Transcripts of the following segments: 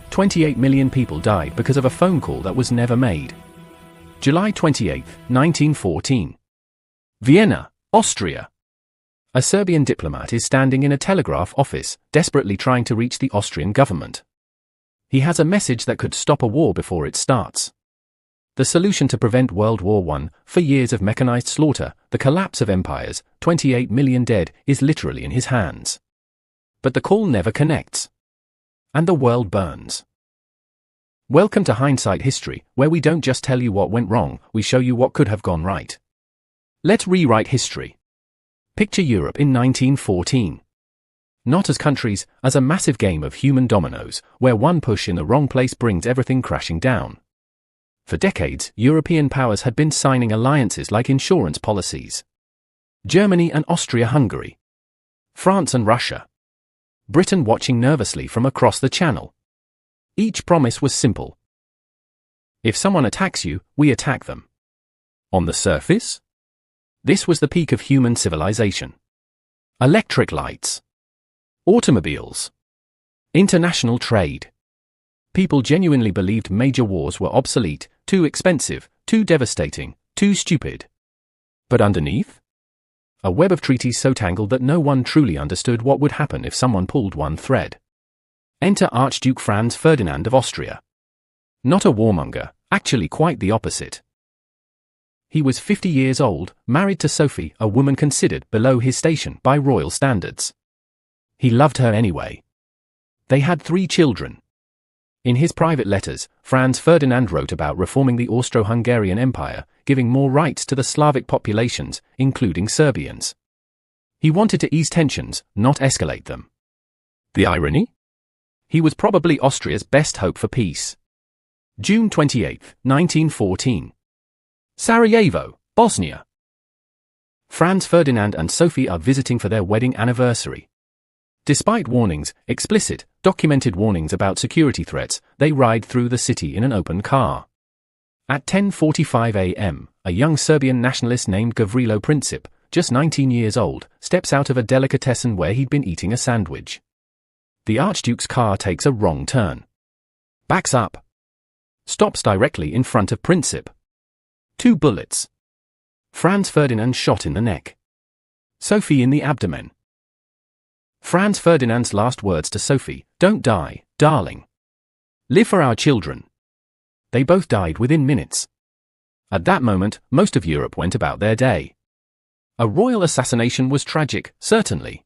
28 million people died because of a phone call that was never made. July 28, 1914. Vienna, Austria. A Serbian diplomat is standing in a telegraph office, desperately trying to reach the Austrian government. He has a message that could stop a war before it starts. The solution to prevent World War I, for years of mechanized slaughter, the collapse of empires, 28 million dead, is literally in his hands. But the call never connects. And the world burns. Welcome to Hindsight History, where we don't just tell you what went wrong, we show you what could have gone right. Let's rewrite history. Picture Europe in 1914. Not as countries, as a massive game of human dominoes, where one push in the wrong place brings everything crashing down. For decades, European powers had been signing alliances like insurance policies. Germany and Austria-Hungary. France and Russia. Britain watching nervously from across the Channel. Each promise was simple. If someone attacks you, we attack them. On the surface? This was the peak of human civilization. Electric lights. Automobiles. International trade. People genuinely believed major wars were obsolete, too expensive, too devastating, too stupid. But underneath? A web of treaties so tangled that no one truly understood what would happen if someone pulled one thread. Enter Archduke Franz Ferdinand of Austria. Not a warmonger, actually quite the opposite. He was 50 years old, married to Sophie, a woman considered below his station by royal standards. He loved her anyway. They had 3 children. In his private letters, Franz Ferdinand wrote about reforming the Austro-Hungarian Empire, giving more rights to the Slavic populations, including Serbians. He wanted to ease tensions, not escalate them. The irony? He was probably Austria's best hope for peace. June 28, 1914. Sarajevo, Bosnia. Franz Ferdinand and Sophie are visiting for their wedding anniversary. Despite warnings, explicit, documented warnings about security threats, they ride through the city in an open car. At 10:45 a.m., a young Serbian nationalist named Gavrilo Princip, just 19 years old, steps out of a delicatessen where he'd been eating a sandwich. The Archduke's car takes a wrong turn. Backs up. Stops directly in front of Princip. 2 bullets. Franz Ferdinand shot in the neck. Sophie in the abdomen. Franz Ferdinand's last words to Sophie, "Don't die, darling. Live for our children." They both died within minutes. At that moment, most of Europe went about their day. A royal assassination was tragic, certainly.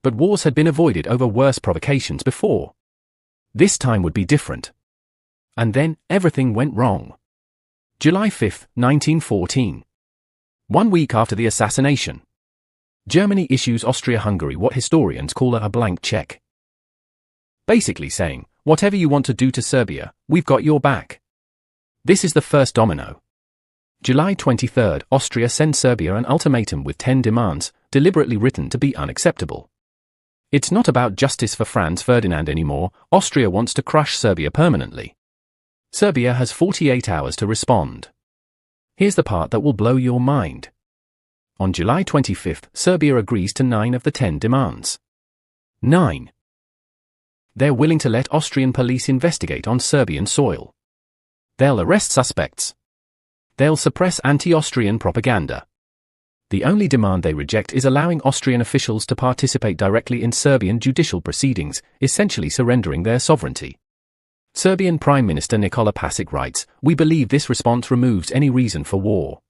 But wars had been avoided over worse provocations before. This time would be different. And then, everything went wrong. July 5, 1914. 1 week after the assassination. Germany issues Austria-Hungary what historians call a blank check. Basically saying, whatever you want to do to Serbia, we've got your back. This is the first domino. July 23, Austria sends Serbia an ultimatum with 10 demands, deliberately written to be unacceptable. It's not about justice for Franz Ferdinand anymore, Austria wants to crush Serbia permanently. Serbia has 48 hours to respond. Here's the part that will blow your mind. On July 25, Serbia agrees to 9 of the 10 demands. 9. They're willing to let Austrian police investigate on Serbian soil. They'll arrest suspects. They'll suppress anti-Austrian propaganda. The only demand they reject is allowing Austrian officials to participate directly in Serbian judicial proceedings, essentially surrendering their sovereignty. Serbian Prime Minister Nikola Pasic writes, "We believe this response removes any reason for war."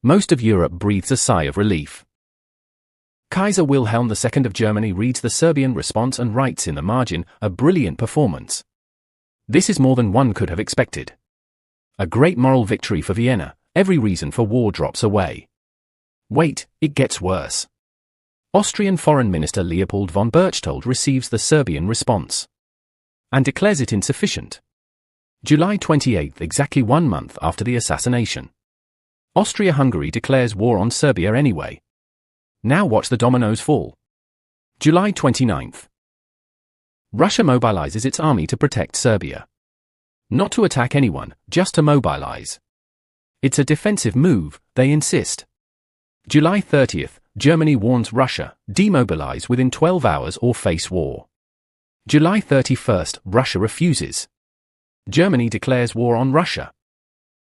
Most of Europe breathes a sigh of relief. Kaiser Wilhelm II of Germany reads the Serbian response and writes in the margin, "A brilliant performance. This is more than one could have expected. A great moral victory for Vienna, every reason for war drops away." Wait, it gets worse. Austrian Foreign Minister Leopold von Berchtold receives the Serbian response and declares it insufficient. July 28, exactly 1 month after the assassination. Austria-Hungary declares war on Serbia anyway. Now watch the dominoes fall. July 29. Russia mobilizes its army to protect Serbia. Not to attack anyone, just to mobilize. It's a defensive move, they insist. July 30, Germany warns Russia, demobilize within 12 hours or face war. July 31st, Russia refuses. Germany declares war on Russia.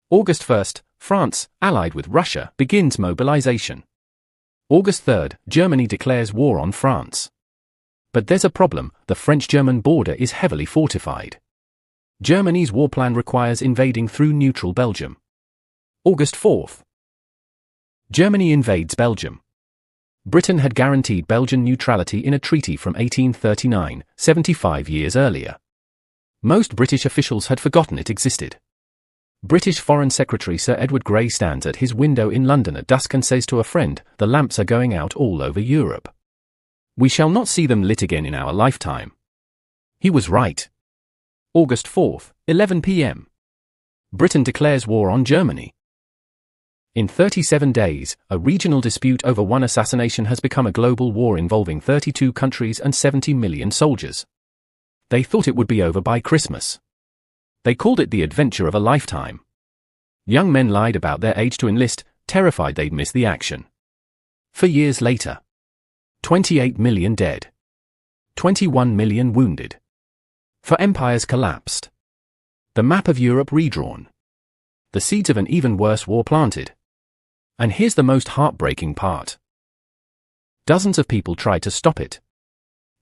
August 1st, France, allied with Russia, begins mobilization. August 3rd, Germany declares war on France. But there's a problem: the French-German border is heavily fortified. Germany's war plan requires invading through neutral Belgium. August 4th. Germany invades Belgium. Britain had guaranteed Belgian neutrality in a treaty from 1839, 75 years earlier. Most British officials had forgotten it existed. British Foreign Secretary Sir Edward Grey stands at his window in London at dusk and says to a friend, "The lamps are going out all over Europe. We shall not see them lit again in our lifetime." He was right. August 4th, 11 p.m. Britain declares war on Germany. In 37 days, a regional dispute over one assassination has become a global war involving 32 countries and 70 million soldiers. They thought it would be over by Christmas. They called it the adventure of a lifetime. Young men lied about their age to enlist, terrified they'd miss the action. For years later, 28 million dead. 21 million wounded. For empires collapsed. The map of Europe redrawn. The seeds of an even worse war planted. And here's the most heartbreaking part. Dozens of people tried to stop it.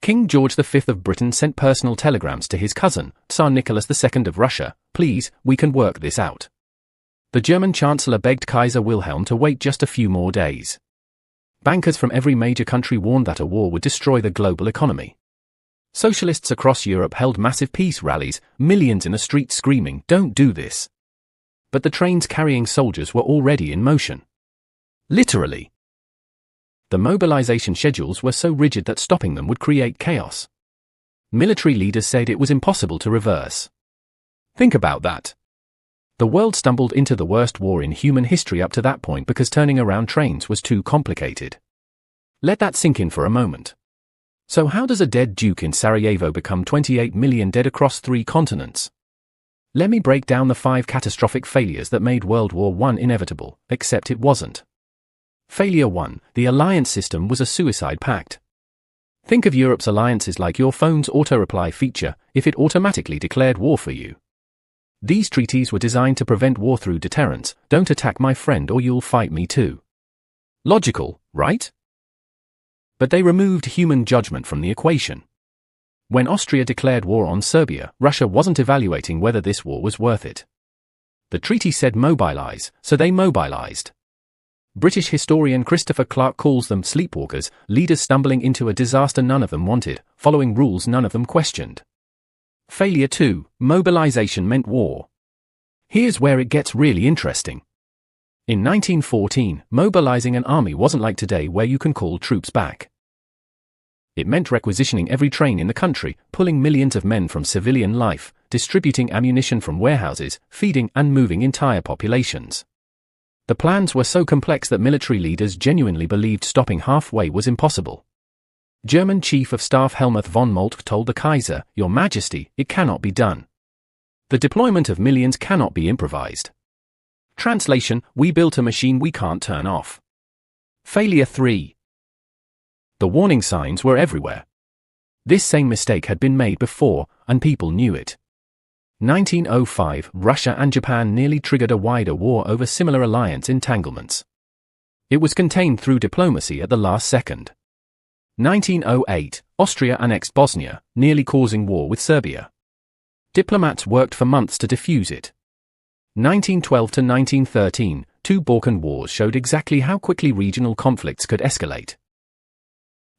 King George V of Britain sent personal telegrams to his cousin, Tsar Nicholas II of Russia, "Please, we can work this out." The German Chancellor begged Kaiser Wilhelm to wait just a few more days. Bankers from every major country warned that a war would destroy the global economy. Socialists across Europe held massive peace rallies, millions in the streets screaming, "Don't do this." But the trains carrying soldiers were already in motion. Literally. The mobilization schedules were so rigid that stopping them would create chaos. Military leaders said it was impossible to reverse. Think about that. The world stumbled into the worst war in human history up to that point because turning around trains was too complicated. Let that sink in for a moment. So how does a dead duke in Sarajevo become 28 million dead across 3 continents? Let me break down the 5 catastrophic failures that made World War I inevitable, except it wasn't. Failure 1. The alliance system was a suicide pact. Think of Europe's alliances like your phone's auto-reply feature, if it automatically declared war for you. These treaties were designed to prevent war through deterrence. Don't attack my friend or you'll fight me too. Logical, right? But they removed human judgment from the equation. When Austria declared war on Serbia, Russia wasn't evaluating whether this war was worth it. The treaty said mobilize, so they mobilized. British historian Christopher Clark calls them sleepwalkers, leaders stumbling into a disaster none of them wanted, following rules none of them questioned. Failure 2. Mobilization meant war. Here's where it gets really interesting. In 1914, mobilizing an army wasn't like today where you can call troops back. It meant requisitioning every train in the country, pulling millions of men from civilian life, distributing ammunition from warehouses, feeding and moving entire populations. The plans were so complex that military leaders genuinely believed stopping halfway was impossible. German Chief of Staff Helmuth von Moltke told the Kaiser, "Your Majesty, it cannot be done. The deployment of millions cannot be improvised." Translation: we built a machine we can't turn off. Failure 3. The warning signs were everywhere. This same mistake had been made before, and people knew it. 1905, Russia and Japan nearly triggered a wider war over similar alliance entanglements. It was contained through diplomacy at the last second. 1908, Austria annexed Bosnia, nearly causing war with Serbia. Diplomats worked for months to defuse it. 1912 to 1913, 2 Balkan wars showed exactly how quickly regional conflicts could escalate.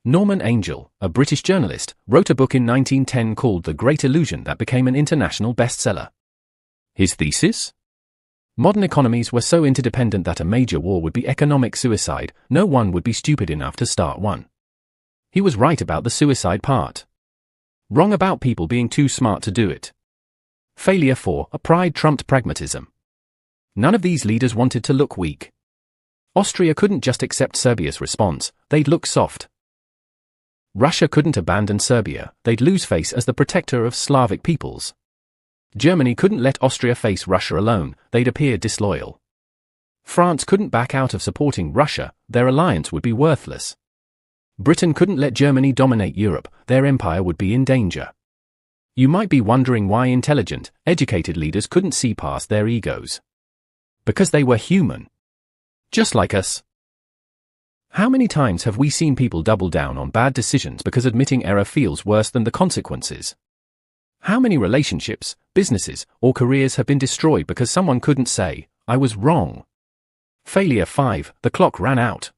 Norman Angell, a British journalist, wrote a book in 1910 called The Great Illusion that became an international bestseller. His thesis? Modern economies were so interdependent that a major war would be economic suicide. No one would be stupid enough to start one. He was right about the suicide part. Wrong about people being too smart to do it. Failure 4. A pride trumped pragmatism. None of these leaders wanted to look weak. Austria couldn't just accept Serbia's response, they'd look soft. Russia couldn't abandon Serbia, they'd lose face as the protector of Slavic peoples. Germany couldn't let Austria face Russia alone, they'd appear disloyal. France couldn't back out of supporting Russia, their alliance would be worthless. Britain couldn't let Germany dominate Europe, their empire would be in danger. You might be wondering why intelligent, educated leaders couldn't see past their egos. Because they were human. Just like us. How many times have we seen people double down on bad decisions because admitting error feels worse than the consequences? How many relationships, businesses, or careers have been destroyed because someone couldn't say, "I was wrong"? Failure 5, the clock ran out.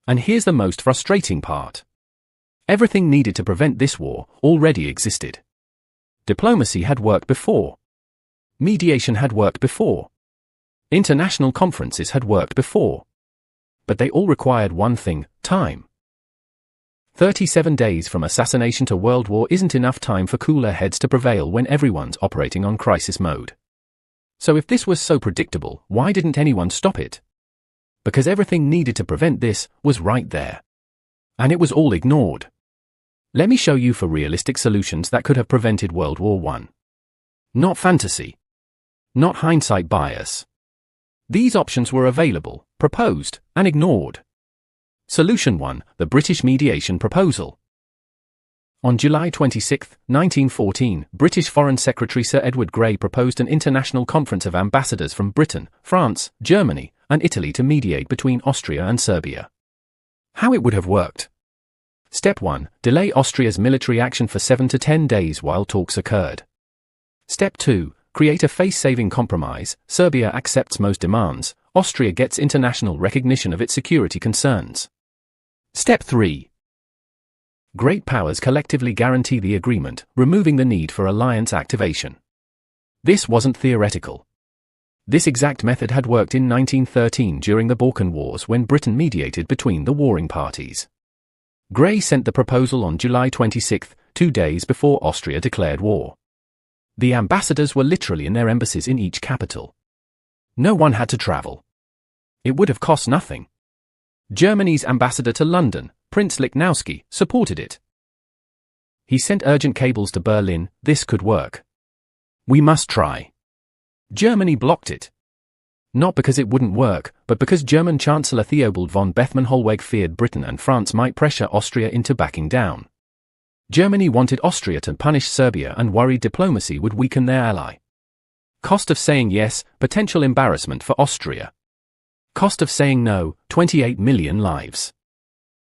And here's the most frustrating part. Everything needed to prevent this war already existed. Diplomacy had worked before. Mediation had worked before. International conferences had worked before. But they all required one thing: time. 37 days from assassination to world war isn't enough time for cooler heads to prevail when everyone's operating on crisis mode. So if this was so predictable, why didn't anyone stop it? Because everything needed to prevent this was right there. And it was all ignored. Let me show you 4 realistic solutions that could have prevented World War I. Not fantasy. Not hindsight bias. These options were available, proposed, and ignored. Solution 1, the British mediation proposal. On July 26, 1914, British Foreign Secretary Sir Edward Grey proposed an international conference of ambassadors from Britain, France, Germany, and Italy to mediate between Austria and Serbia. How it would have worked. Step 1, delay Austria's military action for 7 to 10 days while talks occurred. Step 2, create a face-saving compromise. Serbia accepts most demands. Austria gets international recognition of its security concerns. Step 3. Great powers collectively guarantee the agreement, removing the need for alliance activation. This wasn't theoretical. This exact method had worked in 1913 during the Balkan Wars when Britain mediated between the warring parties. Grey sent the proposal on July 26, 2 days before Austria declared war. The ambassadors were literally in their embassies in each capital. No one had to travel. It would have cost nothing. Germany's ambassador to London, Prince Lichnowsky, supported it. He sent urgent cables to Berlin: "This could work. We must try." Germany blocked it. Not because it wouldn't work, but because German Chancellor Theobald von Bethmann-Hollweg feared Britain and France might pressure Austria into backing down. Germany wanted Austria to punish Serbia and worried diplomacy would weaken their ally. Cost of saying yes, potential embarrassment for Austria. Cost of saying no, 28 million lives.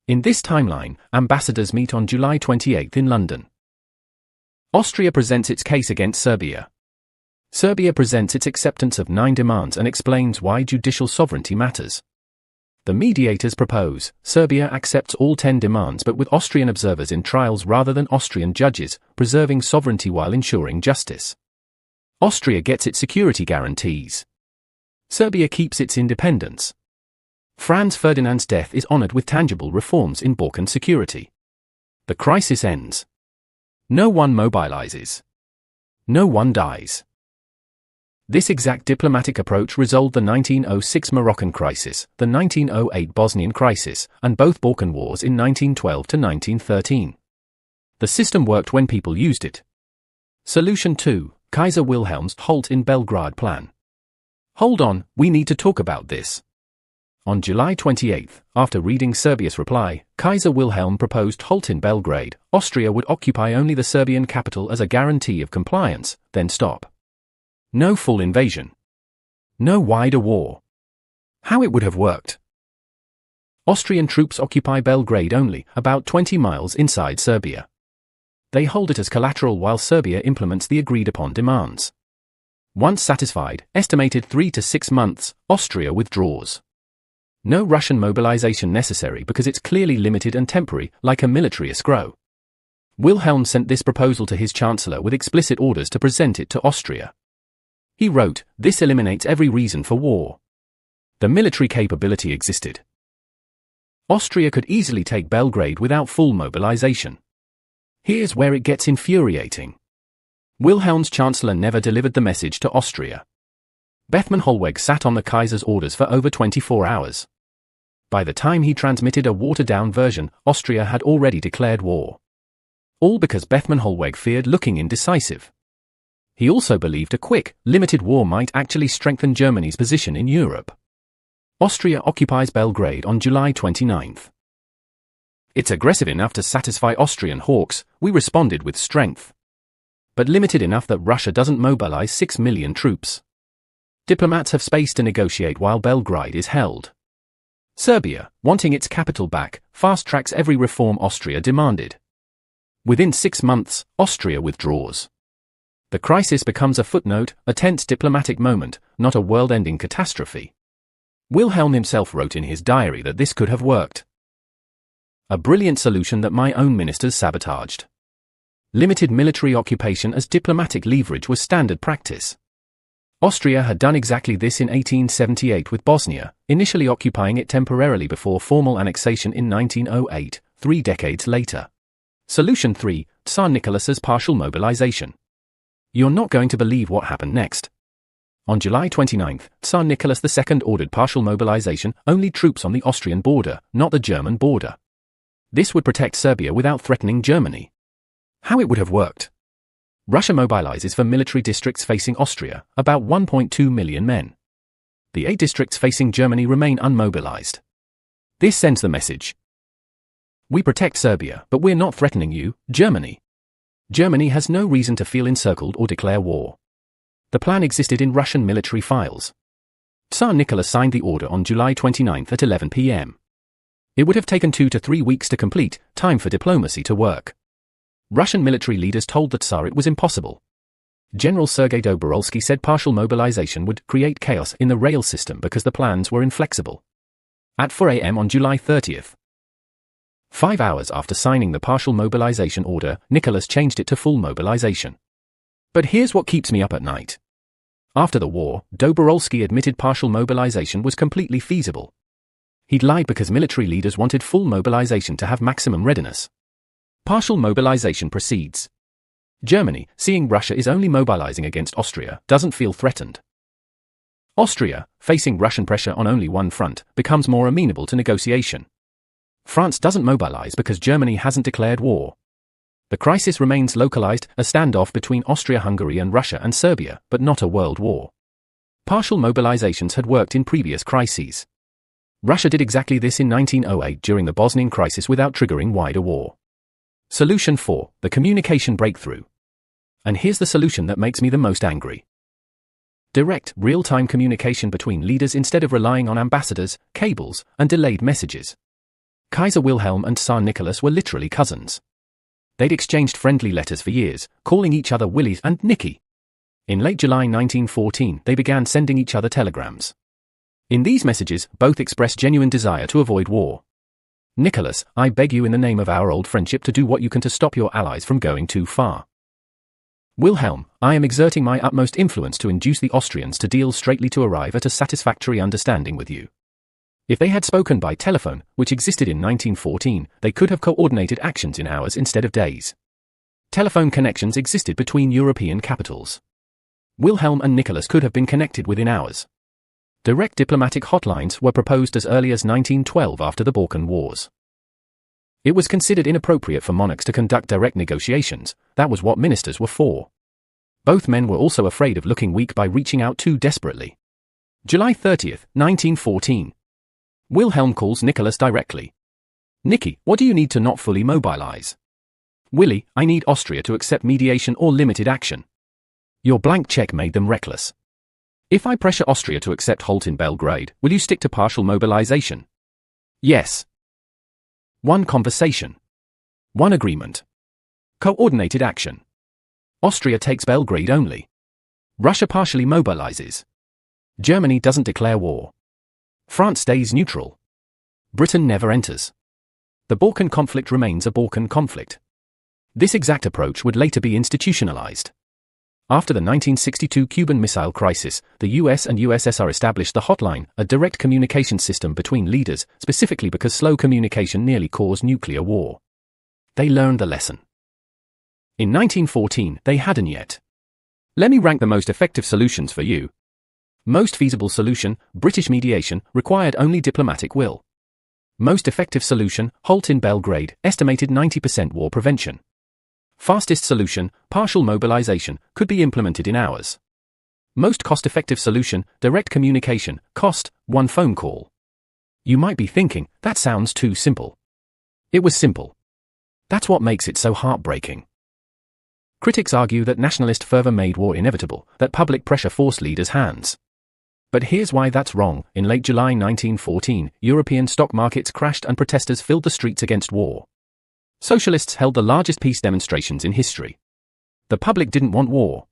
In this timeline, ambassadors meet on July 28 in London. Austria presents its case against Serbia. Serbia presents its acceptance of 9 demands and explains why judicial sovereignty matters. The mediators propose: Serbia accepts all 10 demands but with Austrian observers in trials rather than Austrian judges, preserving sovereignty while ensuring justice. Austria gets its security guarantees. Serbia keeps its independence. Franz Ferdinand's death is honored with tangible reforms in Balkan security. The crisis ends. No one mobilizes. No one dies. This exact diplomatic approach resolved the 1906 Moroccan crisis, the 1908 Bosnian crisis, and both Balkan wars in 1912 to 1913. The system worked when people used it. Solution 2, Kaiser Wilhelm's halt in Belgrade plan. Hold on, we need to talk about this. On July 28, after reading Serbia's reply, Kaiser Wilhelm proposed halt in Belgrade. Austria would occupy only the Serbian capital as a guarantee of compliance, then stop. No full invasion. No wider war. How it would have worked. Austrian troops occupy Belgrade only, about 20 miles inside Serbia. They hold it as collateral while Serbia implements the agreed-upon demands. Once satisfied, estimated 3 to 6 months, Austria withdraws. No Russian mobilization necessary because it's clearly limited and temporary, like a military escrow. Wilhelm sent this proposal to his chancellor with explicit orders to present it to Austria. He wrote, "This eliminates every reason for war." The military capability existed. Austria could easily take Belgrade without full mobilization. Here's where it gets infuriating. Wilhelm's chancellor never delivered the message to Austria. Bethmann-Hollweg sat on the Kaiser's orders for over 24 hours. By the time he transmitted a watered-down version, Austria had already declared war. All because Bethmann-Hollweg feared looking indecisive. He also believed a quick, limited war might actually strengthen Germany's position in Europe. Austria occupies Belgrade on July 29. It's aggressive enough to satisfy Austrian hawks. We responded with strength. but limited enough that Russia doesn't mobilize 6 million troops. Diplomats have space to negotiate while Belgrade is held. Serbia, wanting its capital back, fast-tracks every reform Austria demanded. Within 6 months, Austria withdraws. The crisis becomes a footnote, a tense diplomatic moment, not a world-ending catastrophe. Wilhelm himself wrote in his diary that this could have worked. A brilliant solution that my own ministers sabotaged. Limited military occupation as diplomatic leverage was standard practice. Austria had done exactly this in 1878 with Bosnia, initially occupying it temporarily before formal annexation in 1908, 3 decades later. Solution 3, Tsar Nicholas's partial mobilization. You're not going to believe what happened next. On July 29, Tsar Nicholas II ordered partial mobilization, only troops on the Austrian border, not the German border. This would protect Serbia without threatening Germany. How it would have worked? Russia mobilizes for military districts facing Austria, about 1.2 million men. The 8 districts facing Germany remain unmobilized. This sends the message: we protect Serbia, but we're not threatening you, Germany. Germany has no reason to feel encircled or declare war. The plan existed in Russian military files. Tsar Nicholas signed the order on July 29 at 11 p.m. It would have taken 2 to 3 weeks to complete, time for diplomacy to work. Russian military leaders told the Tsar it was impossible. General Sergei Dobrolsky said partial mobilization would create chaos in the rail system because the plans were inflexible. At 4 a.m. on July 30th, 5 hours after signing the partial mobilization order, Nicholas changed it to full mobilization. But here's what keeps me up at night. After the war, Dobrolsky admitted partial mobilization was completely feasible. He'd lied because military leaders wanted full mobilization to have maximum readiness. Partial mobilization proceeds. Germany, seeing Russia is only mobilizing against Austria, doesn't feel threatened. Austria, facing Russian pressure on only one front, becomes more amenable to negotiation. France doesn't mobilize because Germany hasn't declared war. The crisis remains localized, a standoff between Austria-Hungary and Russia and Serbia, but not a world war. Partial mobilizations had worked in previous crises. Russia did exactly this in 1908 during the Bosnian crisis without triggering wider war. Solution 4, the communication breakthrough. And here's the solution that makes me the most angry. Direct, real-time communication between leaders instead of relying on ambassadors, cables, and delayed messages. Kaiser Wilhelm and Tsar Nicholas were literally cousins. They'd exchanged friendly letters for years, calling each other Willie and Nicky. In late July 1914, they began sending each other telegrams. In these messages, both expressed genuine desire to avoid war. Nicholas, I beg you in the name of our old friendship to do what you can to stop your allies from going too far. Wilhelm, I am exerting my utmost influence to induce the Austrians to deal straightly to arrive at a satisfactory understanding with you. If they had spoken by telephone, which existed in 1914, they could have coordinated actions in hours instead of days. Telephone connections existed between European capitals. Wilhelm and Nicholas could have been connected within hours. Direct diplomatic hotlines were proposed as early as 1912 after the Balkan Wars. It was considered inappropriate for monarchs to conduct direct negotiations. That was what ministers were for. Both men were also afraid of looking weak by reaching out too desperately. July 30th, 1914. Wilhelm calls Nicholas directly. Nicky, what do you need to not fully mobilize? Willie, I need Austria to accept mediation or limited action. Your blank check made them reckless. If I pressure Austria to accept halt in Belgrade, will you stick to partial mobilization? Yes. 1 conversation. 1 agreement. Coordinated action. Austria takes Belgrade only. Russia partially mobilizes. Germany doesn't declare war. France stays neutral. Britain never enters. The Balkan conflict remains a Balkan conflict. This exact approach would later be institutionalized. After the 1962 Cuban Missile Crisis, the US and USSR established the hotline, a direct communication system between leaders, specifically because slow communication nearly caused nuclear war. They learned the lesson. In 1914, they hadn't yet. Let me rank the most effective solutions for you. Most feasible solution, British mediation, required only diplomatic will. Most effective solution, halt in Belgrade, estimated 90% war prevention. Fastest solution, partial mobilization, could be implemented in hours. Most cost-effective solution, direct communication, cost, 1 phone call. You might be thinking, that sounds too simple. It was simple. That's what makes it so heartbreaking. Critics argue that nationalist fervor made war inevitable, that public pressure forced leaders' hands. But here's why that's wrong. In late July 1914, European stock markets crashed and protesters filled the streets against war. Socialists held the largest peace demonstrations in history. The public didn't want war.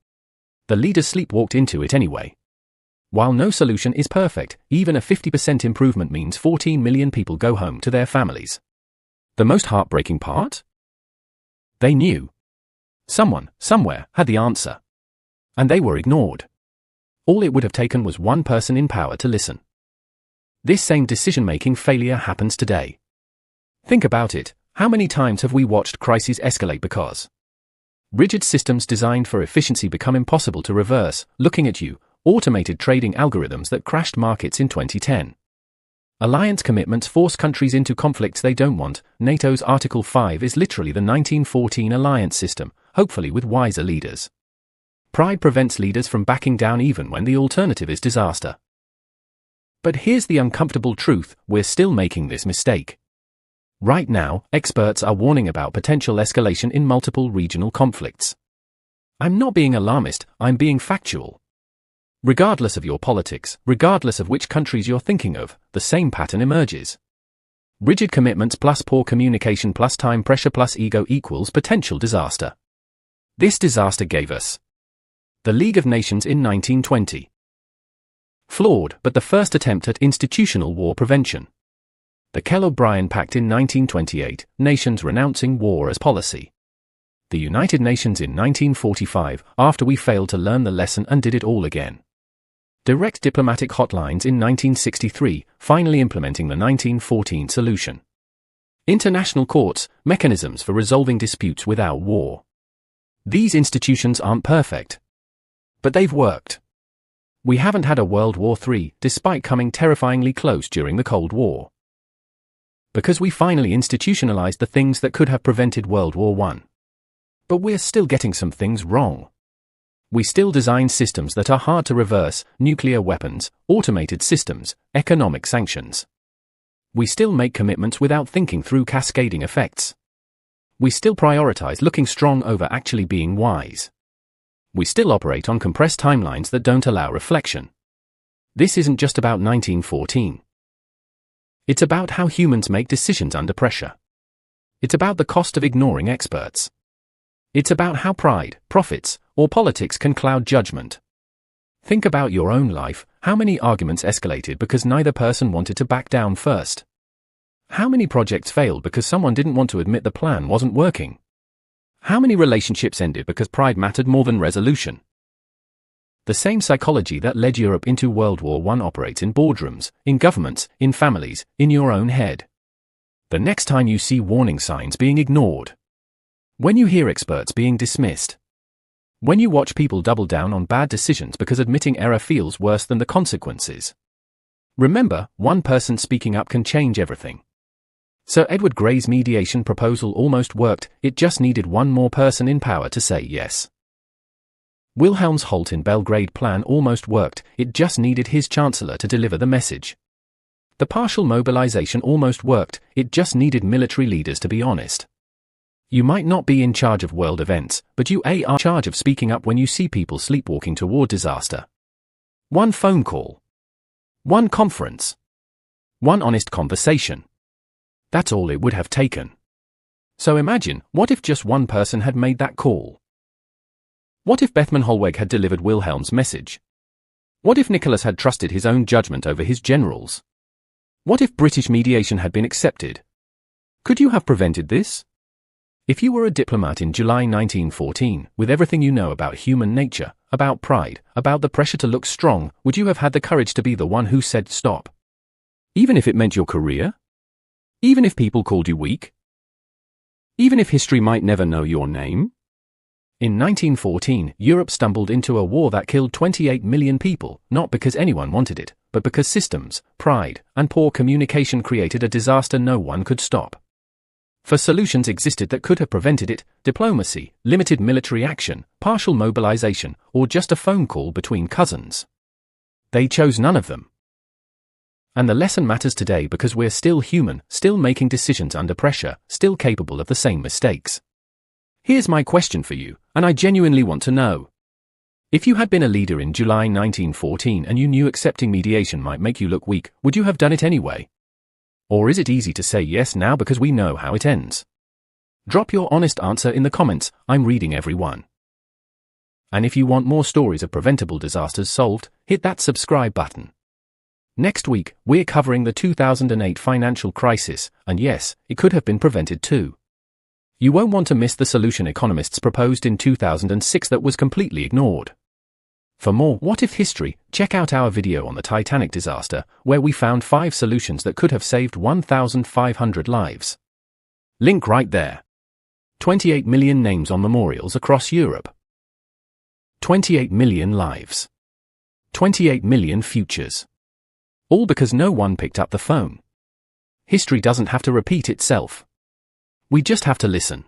The leaders sleepwalked into it anyway. While no solution is perfect, even a 50% improvement means 14 million people go home to their families. The most heartbreaking part? They knew. Someone, somewhere, had the answer. And they were ignored. All it would have taken was one person in power to listen. This same decision-making failure happens today. Think about it. How many times have we watched crises escalate because rigid systems designed for efficiency become impossible to reverse? Looking at you, automated trading algorithms that crashed markets in 2010. Alliance commitments force countries into conflicts they don't want. NATO's Article 5 is literally the 1914 alliance system, hopefully with wiser leaders. Pride prevents leaders from backing down even when the alternative is disaster. But here's the uncomfortable truth: we're still making this mistake. Right now, experts are warning about potential escalation in multiple regional conflicts. I'm not being alarmist, I'm being factual. Regardless of your politics, regardless of which countries you're thinking of, the same pattern emerges. Rigid commitments plus poor communication plus time pressure plus ego equals potential disaster. This disaster gave us the League of Nations in 1920. Flawed, but the first attempt at institutional war prevention. The Kellogg-Briand Pact in 1928, nations renouncing war as policy. The United Nations in 1945, after we failed to learn the lesson and did it all again. Direct diplomatic hotlines in 1963, finally implementing the 1914 solution. International courts, mechanisms for resolving disputes without war. These institutions aren't perfect. But they've worked. We haven't had a World War III, despite coming terrifyingly close during the Cold War. Because we finally institutionalized the things that could have prevented World War I. But we're still getting some things wrong. We still design systems that are hard to reverse: nuclear weapons, automated systems, economic sanctions. We still make commitments without thinking through cascading effects. We still prioritize looking strong over actually being wise. We still operate on compressed timelines that don't allow reflection. This isn't just about 1914. It's about how humans make decisions under pressure. It's about the cost of ignoring experts. It's about how pride, profits, or politics can cloud judgment. Think about your own life. How many arguments escalated because neither person wanted to back down first? How many projects failed because someone didn't want to admit the plan wasn't working? How many relationships ended because pride mattered more than resolution? The same psychology that led Europe into World War I operates in boardrooms, in governments, in families, in your own head. The next time you see warning signs being ignored, when you hear experts being dismissed, when you watch people double down on bad decisions because admitting error feels worse than the consequences, remember, one person speaking up can change everything. Sir Edward Grey's mediation proposal almost worked, it just needed one more person in power to say yes. Wilhelm's Halt in Belgrade plan almost worked, it just needed his chancellor to deliver the message. The partial mobilization almost worked, it just needed military leaders to be honest. You might not be in charge of world events, but you are in charge of speaking up when you see people sleepwalking toward disaster. One phone call. One conference. One honest conversation. That's all it would have taken. So imagine, what if just one person had made that call? What if Bethmann Hollweg had delivered Wilhelm's message? What if Nicholas had trusted his own judgment over his generals? What if British mediation had been accepted? Could you have prevented this? If you were a diplomat in July 1914, with everything you know about human nature, about pride, about the pressure to look strong, would you have had the courage to be the one who said stop? Even if it meant your career? Even if people called you weak? Even if history might never know your name? In 1914, Europe stumbled into a war that killed 28 million people, not because anyone wanted it, but because systems, pride, and poor communication created a disaster no one could stop. For solutions existed that could have prevented it: diplomacy, limited military action, partial mobilization, or just a phone call between cousins. They chose none of them. And the lesson matters today because we're still human, still making decisions under pressure, still capable of the same mistakes. Here's my question for you, and I genuinely want to know. If you had been a leader in July 1914 and you knew accepting mediation might make you look weak, would you have done it anyway? Or is it easy to say yes now because we know how it ends? Drop your honest answer in the comments, I'm reading every one. And if you want more stories of preventable disasters solved, hit that subscribe button. Next week, we're covering the 2008 financial crisis, and yes, it could have been prevented too. You won't want to miss the solution economists proposed in 2006 that was completely ignored. For more What If history, check out our video on the Titanic disaster, where we found 5 solutions that could have saved 1,500 lives. Link right there. 28 million names on memorials across Europe. 28 million lives. 28 million futures. All because no one picked up the phone. History doesn't have to repeat itself. We just have to listen.